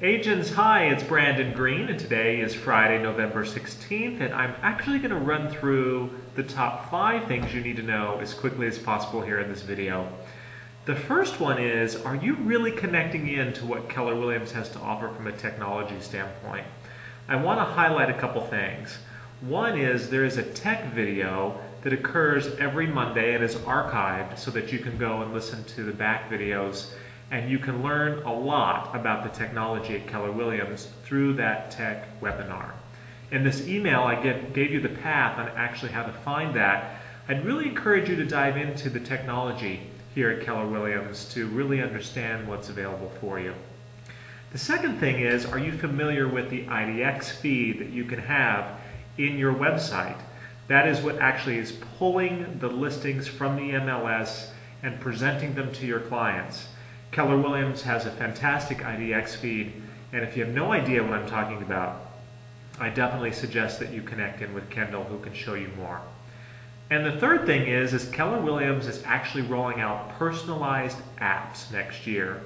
Agents, hi, it's Brandon Green, and today is Friday, November 16th, and I'm actually going to run through the top 5 things you need to know as quickly as possible here in this video. The first one is, are you really connecting in to what Keller Williams has to offer from a technology standpoint? I want to highlight a couple things. One is there is a tech video that occurs every Monday and is archived so that you can go and listen to the back videos, and you can learn a lot about the technology at Keller Williams through that tech webinar. In this email, I gave you the path on actually how to find that. I'd really encourage you to dive into the technology here at Keller Williams to really understand what's available for you. The second thing is, are you familiar with the IDX feed that you can have in your website? That is what actually is pulling the listings from the MLS and presenting them to your clients. Keller Williams has a fantastic IDX feed, and if you have no idea what I'm talking about, I definitely suggest that you connect in with Kendall, who can show you more. And the third thing is Keller Williams is actually rolling out personalized apps next year.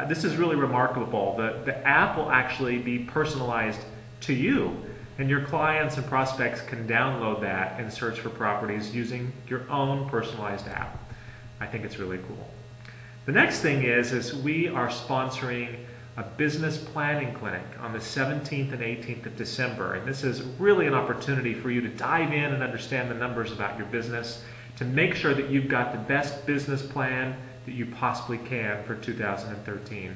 This is really remarkable. The app will actually be personalized to you, and your clients and prospects can download that and search for properties using your own personalized app. I think it's really cool. The next thing is we are sponsoring a business planning clinic on the 17th and 18th of December. And this is really an opportunity for you to dive in and understand the numbers about your business, to make sure that you've got the best business plan that you possibly can for 2013.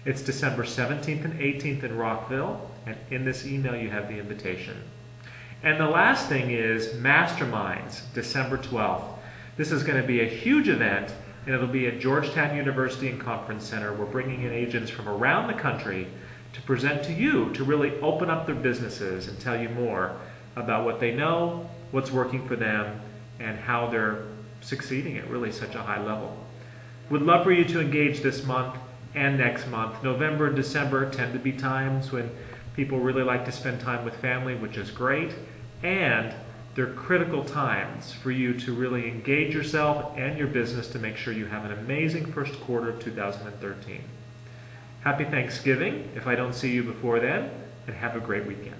It's December 17th and 18th in Rockville, and in this email you have the invitation. And the last thing is Masterminds, December 12th. This is going to be a huge event, and it'll be at Georgetown University and Conference Center. We're bringing in agents from around the country to present to you, to really open up their businesses and tell you more about what they know, what's working for them, and how they're succeeding at really such a high level. Would love for you to engage this month and next month. November and December tend to be times when people really like to spend time with family, which is great, and they're critical times for you to really engage yourself and your business to make sure you have an amazing first quarter of 2013. Happy Thanksgiving if I don't see you before then, and have a great weekend.